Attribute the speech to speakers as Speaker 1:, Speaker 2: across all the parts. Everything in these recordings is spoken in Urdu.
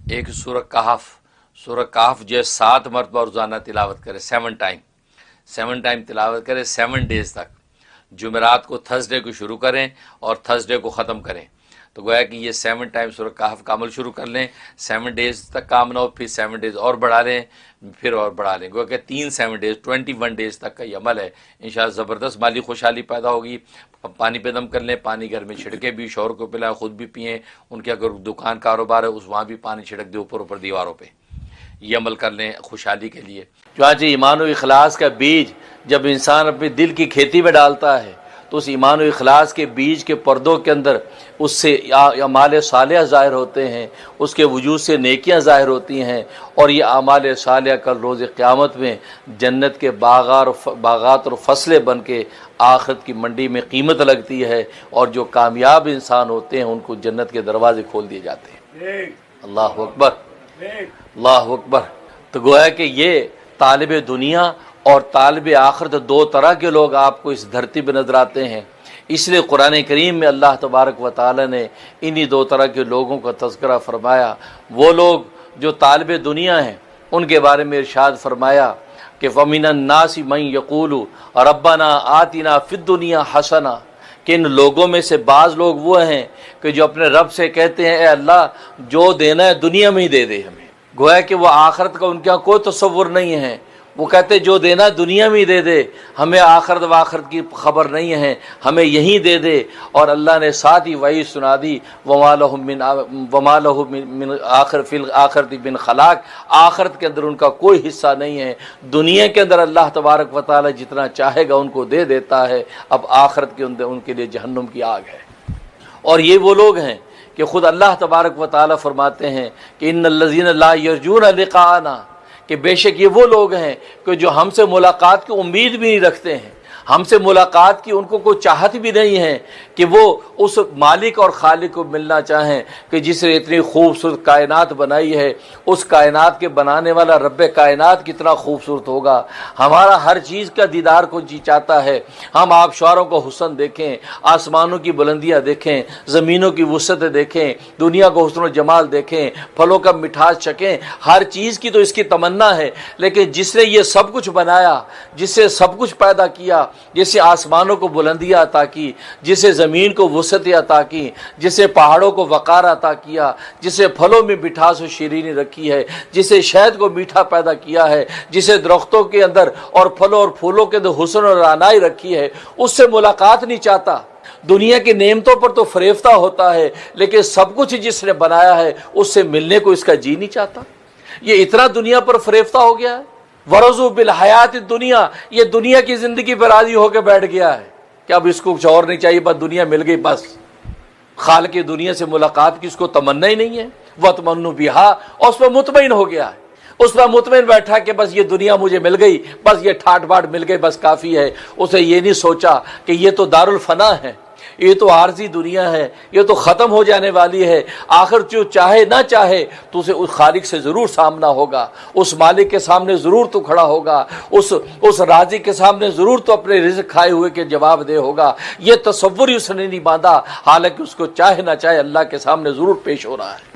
Speaker 1: ایک سورہ کہف جو ہے 7 مرتبہ روزانہ تلاوت کرے، 7 ٹائم تلاوت کرے 7 ڈیز تک، جمعرات کو تھرسڈے کو شروع کریں اور تھرسڈے کو ختم کریں۔ تو گویا کہ یہ 7 ٹائم سورہ کہف کا عمل شروع کر لیں، 7 ڈیز تک کام نہ ہو پھر 7 ڈیز اور بڑھا لیں، پھر اور بڑھا لیں، گویا کہ 7 ڈیز 21 ڈیز تک کا یہ عمل ہے۔ انشاءاللہ زبردست مالی خوشحالی پیدا ہوگی۔ پانی پہ دم کر لیں، پانی گھر میں چھڑکے بھی، شوہر کو پلائیں، خود بھی پئیں، ان کے اگر دکان کاروبار ہے اس وہاں بھی پانی چھڑک دیں اوپر دیواروں پہ، یہ عمل کر لیں خوشحالی کے لیے۔ چنانچہ ایمان و اخلاص کا بیج جب انسان اپنے دل کی کھیتی میں ڈالتا ہے تو اس ایمان و اخلاص کے بیج کے پردوں کے اندر اس سے اعمال صالحہ ظاہر ہوتے ہیں، اس کے وجود سے نیکیاں ظاہر ہوتی ہیں، اور یہ اعمال صالحہ کل روز قیامت میں جنت کے باغات اور فصلیں بن کے آخرت کی منڈی میں قیمت لگتی ہے، اور جو کامیاب انسان ہوتے ہیں ان کو جنت کے دروازے کھول دیے جاتے ہیں۔ اللہ اکبر، اللہ اکبر۔ تو گویا کہ یہ طالب دنیا اور طالب آخرت 2 طرح کے لوگ آپ کو اس دھرتی پہ نظر آتے ہیں۔ اس لیے قرآن کریم میں اللہ تبارک و تعالی نے انہی 2 طرح کے لوگوں کا تذکرہ فرمایا۔ وہ لوگ جو طالب دنیا ہیں ان کے بارے میں ارشاد فرمایا کہ وَمِنَ النَّاسِ مَن يَقُولُ رَبَّنَا آتِنَا فِي الدُّنْيَا حَسَنَةً، کہ ان لوگوں میں سے بعض لوگ وہ ہیں کہ جو اپنے رب سے کہتے ہیں اے اللہ جو دینا ہے دنیا میں ہی دے دے ہمیں۔ گویا کہ وہ آخرت کا ان کا کوئی تصور نہیں ہے، وہ کہتے جو دینا دنیا میں ہی دے دے، ہمیں آخرت و آخرت کی خبر نہیں ہے، ہمیں یہیں دے دے۔ اور اللہ نے ساتھ ہی وحی سنا دی وَمَا لَهُ مِنْ آخر فِي الْآخِرَةِ مِنْ خَلَاقٍ، آخرت کے اندر ان کا کوئی حصہ نہیں ہے۔ دنیا کے اندر اللہ تبارک و تعالی جتنا چاہے گا ان کو دے دیتا ہے، اب آخرت کے اندر ان کے لیے جہنم کی آگ ہے۔ اور یہ وہ لوگ ہیں کہ خود اللہ تبارک و تعالی فرماتے ہیں کہ ان الذین لا یرجون لقاءنا، کہ بے شک یہ وہ لوگ ہیں کہ جو ہم سے ملاقات کی امید بھی نہیں رکھتے ہیں، ہم سے ملاقات کی ان کو کوئی چاہت بھی نہیں ہے کہ وہ اس مالک اور خالق کو ملنا چاہیں کہ جس نے اتنی خوبصورت کائنات بنائی ہے، اس کائنات کے بنانے والا رب کائنات کتنا خوبصورت ہوگا۔ ہمارا ہر چیز کا دیدار کو جی چاہتا ہے، ہم آبشاروں کو حسن دیکھیں، آسمانوں کی بلندیاں دیکھیں، زمینوں کی وسعتیں دیکھیں، دنیا کو حسن و جمال دیکھیں، پھلوں کا مٹھاس چکھیں، ہر چیز کی تو اس کی تمنا ہے۔ لیکن جس نے یہ سب کچھ بنایا، جس سے سب کچھ پیدا کیا، جسے آسمانوں کو بلندیاں عطا کی، جسے زمین کو وسعت عطا کی، جسے پہاڑوں کو وقار عطا کیا، جسے پھلوں میں مٹھاس و شیرینی رکھی ہے، جسے شہد کو میٹھا پیدا کیا ہے، جسے درختوں کے اندر اور پھلوں اور پھولوں کے اندر حسن اور رعنائی رکھی ہے، اس سے ملاقات نہیں چاہتا۔ دنیا کی نعمتوں پر تو فریفتہ ہوتا ہے، لیکن سب کچھ جس نے بنایا ہے اس سے ملنے کو اس کا جی نہیں چاہتا۔ یہ اتنا دنیا پر فریفتہ ہو گیا ہے۔ ورضوا بالحیات الدنیا، یہ دنیا کی زندگی پر راضی ہو کے بیٹھ گیا ہے کہ اب اس کو کچھ اور نہیں چاہیے، بس دنیا مل گئی، بس خالق دنیا سے ملاقات کی اس کو تمنا ہی نہیں ہے۔ وَتَمَنُّوا بِهَا، اور اس پر مطمئن ہو گیا ہے، اس پر مطمئن بیٹھا کہ بس یہ دنیا مجھے مل گئی، بس یہ ٹھاٹ باٹ مل گئی، بس کافی ہے۔ اسے یہ نہیں سوچا کہ یہ تو دارالفنا ہے، یہ تو عارضی دنیا ہے، یہ تو ختم ہو جانے والی ہے۔ آخر جو چاہے نہ چاہے تو اسے اس خالق سے ضرور سامنا ہوگا، اس مالک کے سامنے ضرور تو کھڑا ہوگا، اس راضی کے سامنے ضرور تو اپنے رزق کھائے ہوئے کے جواب دے ہوگا۔ یہ تصور ہی اس نے نہیں باندھا، حالانکہ اس کو چاہے نہ چاہے اللہ کے سامنے ضرور پیش ہو رہا ہے۔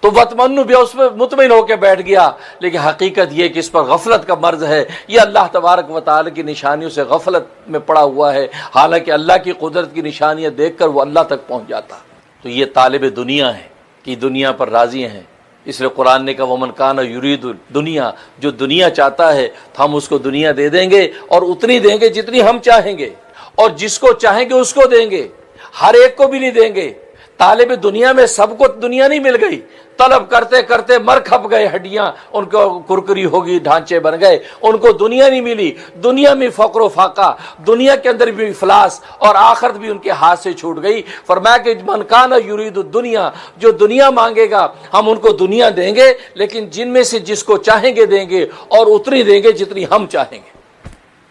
Speaker 1: تو وَتَمَنُّوا بِهَا، اس پہ مطمئن ہو کے بیٹھ گیا، لیکن حقیقت یہ کہ اس پر غفلت کا مرض ہے۔ یہ اللہ تبارک و تعالی کی نشانیوں سے غفلت میں پڑا ہوا ہے، حالانکہ اللہ کی قدرت کی نشانیاں دیکھ کر وہ اللہ تک پہنچ جاتا۔ تو یہ طالب دنیا ہے کہ دنیا پر راضی ہیں۔ اس لیے قرآن نے کہا وَمَنْ كَانَ يُرِيدُ الدُّنْيَا، جو دنیا چاہتا ہے تو ہم اس کو دنیا دے دیں گے، اور اتنی دیں گے جتنی ہم چاہیں گے، اور جس کو چاہیں گے اس کو دیں گے، ہر ایک کو بھی نہیں دیں گے۔ طالب دنیا میں سب کو دنیا نہیں مل گئی، طلب کرتے کرتے مر کھپ گئے، ہڈیاں ان کو کرکری ہوگی، ڈھانچے بن گئے، ان کو دنیا نہیں ملی۔ دنیا میں فقر و فاقہ، دنیا کے اندر بھی افلاس، اور آخرت بھی ان کے ہاتھ سے چھوٹ گئی۔ فرمایا کہ من کان یرید الدنیا، جو دنیا مانگے گا ہم ان کو دنیا دیں گے، لیکن جن میں سے جس کو چاہیں گے دیں گے، اور اتنی دیں گے جتنی ہم چاہیں گے۔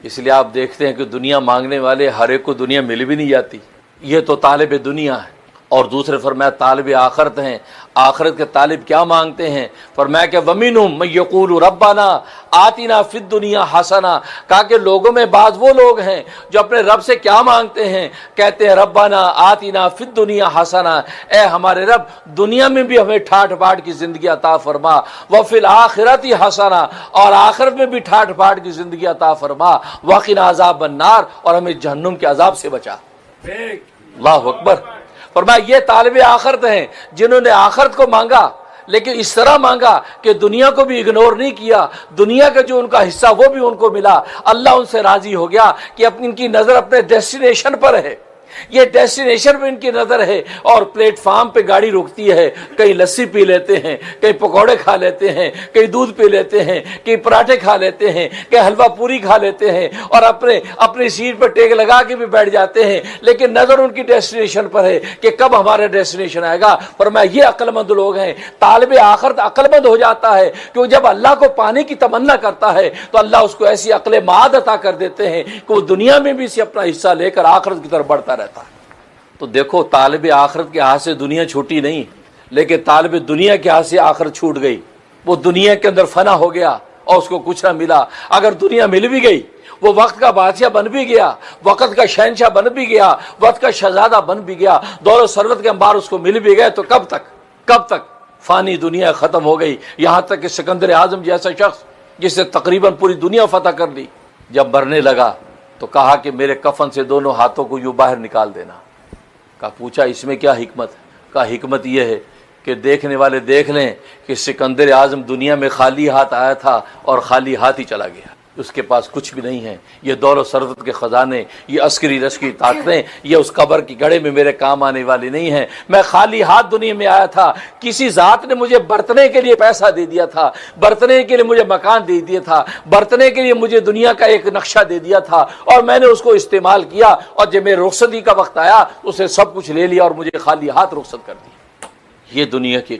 Speaker 1: اس لیے آپ دیکھتے ہیں کہ دنیا مانگنے والے ہر ایک کو دنیا مل بھی نہیں جاتی۔ یہ تو طالب دنیا ہے۔ اور دوسرے فرمایا طالب آخرت ہیں، آخرت کے طالب کیا مانگتے ہیں؟ فرمایا کہ وَمِنْهُمْ مَن يَقُولُ رَبَّنَا آتِنَا فِي الدُّنْيَا حَسَنَةً، کہا کہ لوگوں میں بعض وہ لوگ ہیں جو اپنے رب سے کیا مانگتے ہیں؟ کہتے ہیں ربنا آتنا فی الدنیا حسنہ، اے ہمارے رب دنیا میں بھی ہمیں ٹھاٹ باٹ کی زندگی عطا فرما، وفی الآخرۃ حسنہ، اور آخرت میں بھی ٹھاٹ باٹ کی زندگی عطا فرما، وقنا عذاب النار، اور ہمیں جہنم کے عذاب سے بچا۔ اللہ اکبر۔ فرمایا یہ طالب آخرت ہیں جنہوں نے آخرت کو مانگا، لیکن اس طرح مانگا کہ دنیا کو بھی اگنور نہیں کیا، دنیا کا جو ان کا حصہ وہ بھی ان کو ملا، اللہ ان سے راضی ہو گیا کہ ان کی نظر اپنے ڈیسٹینیشن پر ہے، یہ ڈیسٹینیشن پہ ان کی نظر ہے، اور پلیٹ فارم پہ گاڑی رکتی ہے، کہیں لسی پی لیتے ہیں، کہیں پکوڑے کھا لیتے ہیں، کہیں دودھ پی لیتے ہیں، کہیں پراٹھے کھا لیتے ہیں، کہیں حلوہ پوری کھا لیتے ہیں، اور اپنی سیٹ پر ٹیک لگا کے بھی بیٹھ جاتے ہیں، لیکن نظر ان کی ڈیسٹینیشن پر ہے کہ کب ہمارا ڈیسٹینیشن آئے گا۔ فرمایا یہ عقل مند لوگ ہیں۔ طالب آخرت عقل مند ہو جاتا ہے کہ جب اللہ کو پانے کی تمنا کرتا ہے تو اللہ اس کو ایسی عقل ماد عطا کر دیتے ہیں کہ وہ دنیا میں بھی اسے اپنا حصہ لے کر آخرت کی طرف بڑھتا رہتا ہے۔ تو دیکھو طالب آخرت کے ہاتھ سے دنیا چھوٹی نہیں، لیکن طالب دنیا کے ہاتھ سے آخرت چھوٹ گئی، وہ دنیا کے اندر فنا ہو گیا اور اس کو کچھ نہ ملا۔ اگر دنیا مل بھی گئی، وہ وقت کا بادشاہ بن بھی گیا، وقت کا شہنشاہ بن بھی گیا، وقت کا شہزادہ بن بھی گیا، دولت ثروت کے انبار اس کو مل بھی گئے، تو کب تک فانی دنیا ختم ہو گئی۔ یہاں تک کہ سکندر اعظم جیسا شخص جس نے تقریباً پوری دنیا فتح کر لی، جب مرنے لگا تو کہا کہ میرے کفن سے دونوں ہاتھوں کو یوں باہر نکال دینا۔ پوچھا اس میں کیا حکمت؟ کہا حکمت یہ ہے کہ دیکھنے والے دیکھ لیں کہ سکندر اعظم دنیا میں خالی ہاتھ آیا تھا اور خالی ہاتھ ہی چلا گیا، اس کے پاس کچھ بھی نہیں ہے۔ یہ دولت ثروت کے خزانے، یہ عسکری لشکری طاقتیں، یہ اس قبر کی گڑھے میں میرے کام آنے والی نہیں ہیں۔ میں خالی ہاتھ دنیا میں آیا تھا، کسی ذات نے مجھے برتنے کے لیے پیسہ دے دیا تھا، برتنے کے لیے مجھے مکان دے دیا تھا، برتنے کے لیے مجھے دنیا کا ایک نقشہ دے دیا تھا، اور میں نے اس کو استعمال کیا، اور جب میرے رخصتی کا وقت آیا اس نے سب کچھ لے لیا اور مجھے خالی ہاتھ رخصت کر دیا۔ یہ دنیا کی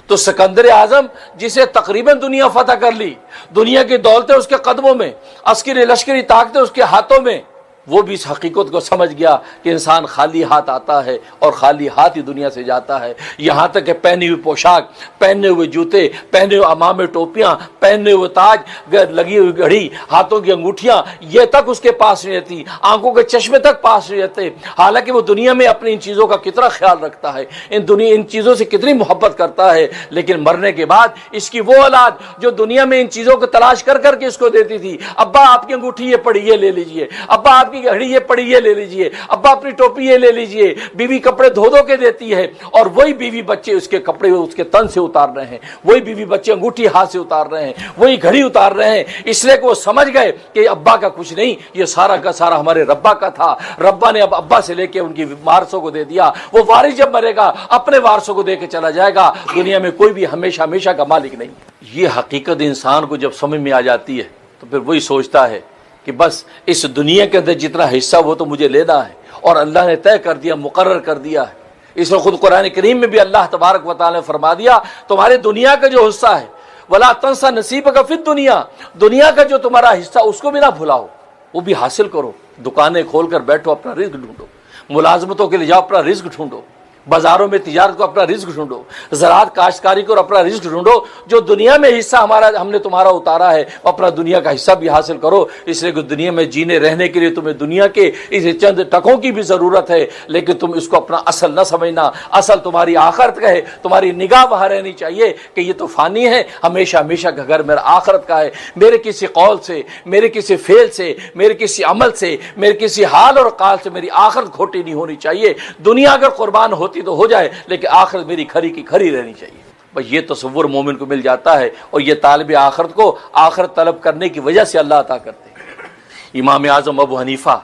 Speaker 1: تو سکندر اعظم جسے تقریباً دنیا فتح کر لی، دنیا کی دولتیں اس کے قدموں میں، عسکری لشکری طاقتیں اس کے ہاتھوں میں، وہ بھی اس حقیقت کو سمجھ گیا کہ انسان خالی ہاتھ آتا ہے اور خالی ہاتھ ہی دنیا سے جاتا ہے۔ یہاں تک کہ پہنی ہوئی پوشاک، پہنے ہوئے جوتے، پہنے ہوئے عمامے ٹوپیاں، پہنے ہوئے تاج، لگی ہوئی گھڑی، ہاتھوں کی انگوٹھیاں، یہ تک اس کے پاس نہیں رہتی، آنکھوں کے چشمے تک پاس نہیں رہتے، حالانکہ وہ دنیا میں اپنی ان چیزوں کا کتنا خیال رکھتا ہے، ان چیزوں سے کتنی محبت کرتا ہے، لیکن مرنے کے بعد اس کی وہ اولاد جو دنیا میں ان چیزوں کو تلاش کر کے اس کو دیتی تھی، ابا آپ کی انگوٹھی یہ پڑی یہ لے لیجئے، ابا آپ کی گھڑی یہ پڑی یہ لے لیجئے، ابا اپنی ٹوپی یہ لے لیجئے، بیوی کپڑے دھو کے دیتی ہے، اور وہی بیوی بچے اس کے کپڑے اس کے تن سے اتار رہے ہیں، وہی بیوی بچے انگوٹھی ہاتھ سے اتار رہے ہیں، وہی گھڑی اتار رہے ہیں، اس لیے کہ وہ سمجھ گئے کہ ابا کا کچھ نہیں، یہ سارا کا سارا ہمارے ربا کا تھا، ربا نے اب ابا سے لے کے ان کی وارثوں کو دے دیا، وہ وارث جب مرے گا اپنے وارثوں کو دے کے چلا جائے گا، دنیا میں کوئی بھی ہمیشہ کا مالک نہیں۔ یہ حقیقت انسان کو جب سمجھ میں آ جاتی ہے تو پھر وہی سوچتا ہے کہ بس اس دنیا کے اندر جتنا حصہ وہ تو مجھے لینا ہے، اور اللہ نے طے کر دیا، مقرر کر دیا ہے۔ اس میں خود قرآن کریم میں بھی اللہ تبارک و تعالی نے فرما دیا تمہارے دنیا کا جو حصہ ہے وَلَا تَنْسَ نَصِيبَكَ فِي الدُّنْيَا، دنیا کا جو تمہارا حصہ اس کو بھی نہ بھلاؤ، وہ بھی حاصل کرو، دکانیں کھول کر بیٹھو، اپنا رزق ڈھونڈو، ملازمتوں کے لیے جاؤ، اپنا رزق ڈھونڈو، بازاروں میں تجارت کو اپنا رزق ڈھونڈو، زراعت کاشتکاری کو اپنا رزق ڈھونڈو، جو دنیا میں حصہ ہم نے تمہارا اتارا ہے اپنا دنیا کا حصہ بھی حاصل کرو، اس لیے کہ دنیا میں جینے رہنے کے لیے تمہیں دنیا کے اس چند ٹکوں کی بھی ضرورت ہے، لیکن تم اس کو اپنا اصل نہ سمجھنا، اصل تمہاری آخرت کا ہے، تمہاری نگاہ وہاں رہنی چاہیے کہ یہ تو فانی ہے، ہمیشہ کا گھر میرا آخرت کا ہے، میرے کسی قول سے، میرے کسی فعل سے، میرے کسی عمل سے، میرے کسی حال اور قال سے میری آخرت کھوٹی نہیں ہونی چاہیے، دنیا اگر قربان ہوتی تو ہو جائے لیکن آخرت میری کھری کی کھری رہنی چاہیے۔ بس یہ تصور مومن کو مل جاتا ہے، اور یہ طالب آخرت کو آخرت طلب کرنے کی وجہ سے اللہ عطا کرتے ہیں۔ امام اعظم ابو حنیفہ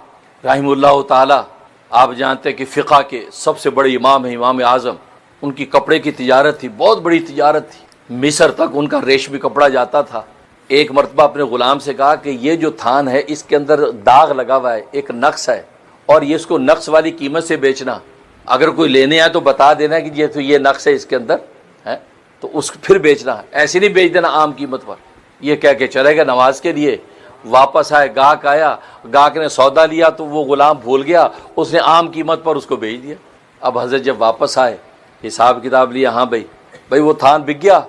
Speaker 1: رحمہ اللہ تعالی، آپ جانتے ہیں کہ فقہ کے سب سے بڑے امام ہیں امام اعظم، ان کی کپڑے کی تجارت تھی، بہت بڑی تجارت تھی، مصر تک ان کا ریشمی کپڑا جاتا تھا۔ ایک مرتبہ اپنے غلام سے کہا کہ یہ جو تھان ہے اس کے اندر داغ لگا ہوا ہے، ایک نقص ہے، اور یہ اس کو نقص والی قیمت سے بیچنا، اگر کوئی لینے آئے تو بتا دینا کہ یہ تو یہ نقص ہے اس کے اندر ہے، تو اس کو پھر بیچنا ہے، ایسے نہیں بیچ دینا عام قیمت پر۔ یہ کہہ کے چلے گا نماز کے لیے، واپس آئے، گاہک آیا، گاہک نے سودا لیا تو وہ غلام بھول گیا، اس نے عام قیمت پر اس کو بیچ دیا۔ اب حضرت جب واپس آئے، حساب کتاب لیا، ہاں بھائی بھائی وہ تھان بک گیا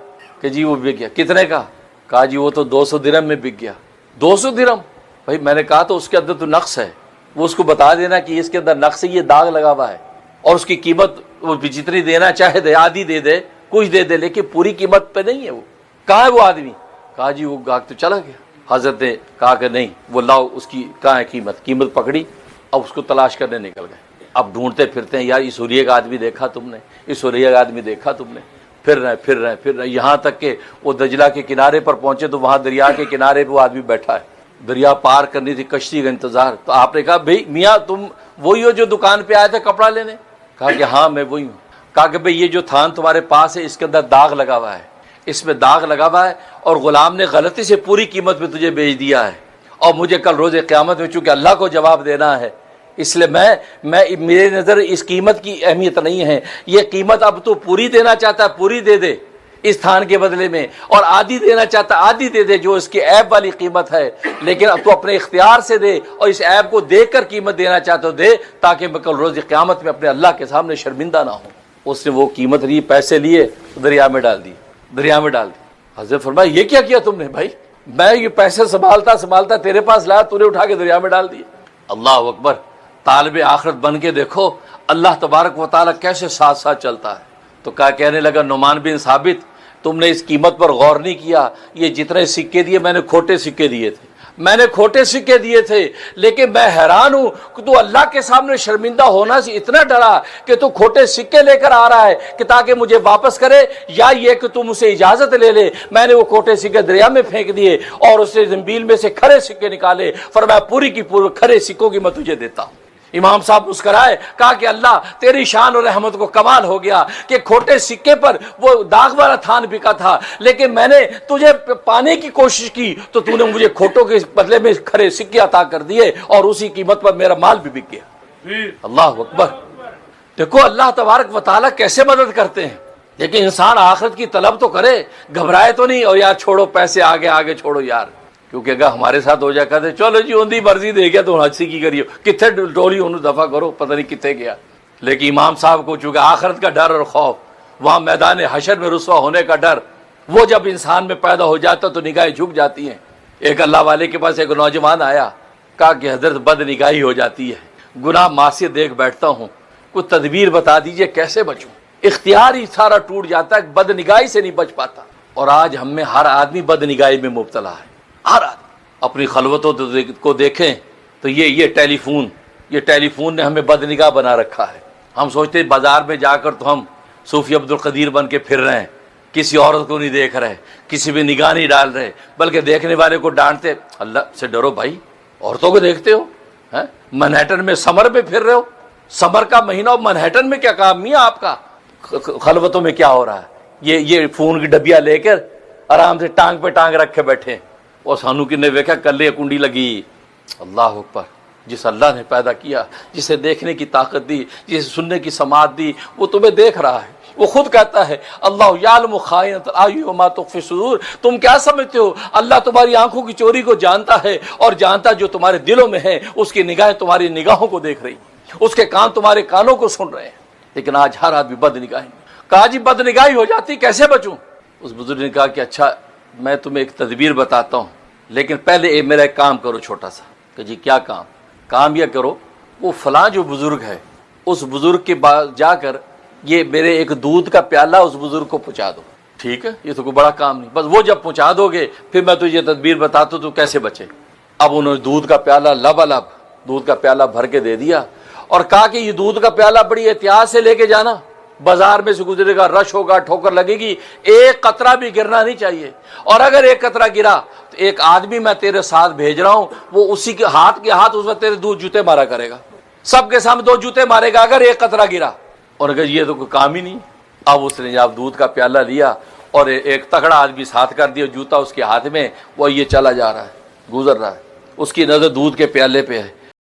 Speaker 1: کہ جی وہ بک گیا، کتنے کا؟ کہا جی وہ تو 200 درہم میں بک گیا۔ 200 درہم؟ بھائی میں نے کہا تو اس کے اندر تو نقص ہے، وہ اس کو بتا دینا کہ اس کے اندر نقص ہے، یہ داغ لگا ہوا ہے، اور اس کی قیمت وہ جتنی دینا چاہے دے، آدھی دے دے، کچھ دے دے، لیکن پوری قیمت پہ نہیں ہے۔ وہ کہاں ہے وہ آدمی؟ کہا جی وہ گاہک تو چلا گیا۔ حضرت نے کہا کہ نہیں، وہ لاؤ اس کی کہاں ہے قیمت؟ قیمت پکڑی، اب اس کو تلاش کرنے نکل گئے۔ اب ڈھونڈتے پھرتے ہیں، یار اس ہوریے کا آدمی دیکھا تم نے؟ اس ہوریے کا آدمی دیکھا تم نے؟ پھر رہے یہاں تک کہ وہ دجلہ کے کنارے پر پہنچے تو وہاں دریا کے کنارے پہ وہ آدمی بیٹھا ہے، دریا پار کرنی تھی، کشتی کا انتظار۔ تو آپ نے کہا بھئی میاں تم وہی ہو جو دکان پہ آئے تھے کپڑا لینے؟ کہا کہ ہاں میں وہی ہوں۔ کہا کہ بھئی یہ جو تھان تمہارے پاس ہے اس کے اندر داغ لگا ہوا ہے، اس میں داغ لگا ہوا ہے، اور غلام نے غلطی سے پوری قیمت پہ تجھے بیچ دیا ہے، اور مجھے کل روز قیامت میں چونکہ اللہ کو جواب دینا ہے، اس لیے میں میرے نظر اس قیمت کی اہمیت نہیں ہے، یہ قیمت اب تو پوری دینا چاہتا ہے پوری دے دے اس تھان کے بدلے میں، اور آدھی دینا چاہتا ہے آدھی دے دے جو اس کی عیب والی قیمت ہے، لیکن اب تو اپنے اختیار سے دے، اور اس عیب کو دیکھ کر قیمت دینا چاہتا ہو دے، تاکہ میں کل روز قیامت میں اپنے اللہ کے سامنے شرمندہ نہ ہوں۔ اس نے وہ قیمت لی، پیسے لیے، دریا میں ڈال دی، دریا میں ڈال دی۔ حضرت فرمایا یہ کیا کیا تم نے؟ بھائی میں یہ پیسے سنبھالتا تیرے پاس لایا، تو نے اٹھا کے دریا میں ڈال دیے۔ اللہ اکبر! طالب آخرت بن کے دیکھو اللہ تبارک و تعالیٰ کیسے ساتھ ساتھ چلتا ہے۔ تو کیا کہنے لگا نعمان بن ثابت، تم نے اس قیمت پر غور نہیں کیا، یہ جتنے سکے دیے میں نے کھوٹے سکے دیے تھے، میں نے کھوٹے سکے دیے تھے، لیکن میں حیران ہوں کہ تو اللہ کے سامنے شرمندہ ہونا سے اتنا ڈرا کہ تو کھوٹے سکے لے کر آ رہا ہے کہ تاکہ مجھے واپس کرے، یا یہ کہ تم اسے اجازت لے لے۔ میں نے وہ کھوٹے سکے دریا میں پھینک دیے اور اس سے زنبیل میں سے کھرے سکے نکالے، فرمایا پوری کی پوری کھرے سکوں کی میں تجھے دیتا ہوں۔ امام صاحب مسکرائے، کہا کہ اللہ تیری شان اور رحمت کو کمال ہو گیا کہ کھوٹے سکے پر وہ داغ والا تھان بکا تھا، لیکن میں نے تجھے پانے کی کوشش کی تو تو نے مجھے کھوٹوں کے بدلے میں کھرے سکے عطا کر دیے، اور اسی قیمت پر میرا مال بھی بک گیا۔ اللہ اکبر! دیکھو اللہ تبارک و تعالیٰ کیسے مدد کرتے ہیں، لیکن انسان آخرت کی طلب تو کرے، گھبرائے تو نہیں، اور یار چھوڑو پیسے آگے چھوڑو یار، کیونکہ اگر ہمارے ساتھ ہو جائے کہتے چلو جی اندھی مرضی دے گیا تو ہنسی کی کریو، کتنے ٹولی انہوں دفع کرو، پتہ نہیں کتنے گیا۔ لیکن امام صاحب کو چونکہ آخرت کا ڈر اور خوف، وہاں میدان حشر میں رسوا ہونے کا ڈر، وہ جب انسان میں پیدا ہو جاتا تو نگاہیں جھک جاتی ہیں۔ ایک اللہ والے کے پاس ایک نوجوان آیا، کہا کہ حضرت بد نگاہی ہو جاتی ہے، گناہ معصیت دیکھ بیٹھتا ہوں، کوئی تدبیر بتا دیجئے کیسے بچوں، اختیار ہی سارا ٹوٹ جاتا ہے، بد نگاہی سے نہیں بچ پاتا۔ اور آج ہم میں ہر آدمی بد نگاہی میں مبتلا ہے، ہر آدمی۔ اپنی خلوتوں کو دیکھیں تو یہ ٹیلی فون نے ہمیں بد نگاہ بنا رکھا ہے۔ ہم سوچتے ہیں بازار میں جا کر تو ہم صوفی عبد القدیر بن کے پھر رہے ہیں، کسی عورت کو نہیں دیکھ رہے، کسی بھی نگاہ نہیں ڈال رہے، بلکہ دیکھنے والے کو ڈانٹتے۔ اللہ سے ڈرو بھائی، عورتوں کو دیکھتے ہو، منہیٹن میں سمر میں پھر رہے ہو، سمر کا مہینہ، منہیٹن میں کیا کام میاں آپ کا؟ خلوتوں میں کیا ہو رہا ہے؟ یہ فون کی ڈبیا لے کر آرام سے ٹانگ پہ ٹانگ رکھے بیٹھے ہیں، اور سانو کن نے ویکھا کلے کنڈی لگی۔ اللہ اکبر! جس اللہ نے پیدا کیا، جسے دیکھنے کی طاقت دی، جسے سننے کی سماعت دی، وہ تمہیں دیکھ رہا ہے۔ وہ خود کہتا ہے اللہ یعلم خائنۃ الاعین وما تخفی الصدور، تم کیا سمجھتے ہو اللہ تمہاری آنکھوں کی چوری کو جانتا ہے، اور جانتا جو تمہارے دلوں میں ہے۔ اس کی نگاہیں تمہاری نگاہوں کو دیکھ رہی ہیں، اس کے کان تمہارے کانوں کو سن رہے ہیں، لیکن آج ہر آدمی بد نگاہی میں۔ کہا جی بد نگاہی ہو جاتی کیسے بچوں؟ اس بزرگ نے کہا کہ اچھا میں تمہیں ایک تدبیر بتاتا ہوں، لیکن پہلے میرا ایک کام کرو چھوٹا سا۔ کہ جی کیا کام یہ کرو، وہ فلاں جو بزرگ ہے اس بزرگ کے بعد جا کر یہ میرے ایک دودھ کا پیالہ اس بزرگ کو پہنچا دو۔ ٹھیک ہے، یہ تو کوئی بڑا کام نہیں، بس وہ جب پہنچا دو گے پھر میں تجھے تدبیر بتاتا ہوں تو کیسے بچے۔ اب انہوں نے دودھ کا پیالہ لبالب دودھ کا پیالہ بھر کے دے دیا، اور کہا کہ یہ دودھ کا پیالہ بڑی احتیاط سے لے کے جانا، بازار میں سے گزرے گا، رش ہوگا، ٹھوکر لگے گی، ایک قطرہ بھی گرنا نہیں چاہیے، اور اگر ایک قطرہ گرا تو ایک آدمی میں تیرے ساتھ بھیج رہا ہوں، وہ اسی کے ہاتھ اس وقت تیرے دو جوتے مارا کرے گا، سب کے سامنے 2 جوتے مارے گا اگر ایک قطرہ گرا۔ اور اگر یہ تو کوئی کام ہی نہیں۔ اب اس نے جب دودھ کا پیالہ لیا اور ایک تکڑا آدمی ساتھ کر دیا، جوتا اس کے ہاتھ میں، وہ یہ چلا جا رہا ہے، گزر رہا ہے، اس کی نظر دودھ کے پیالے پہ ہے،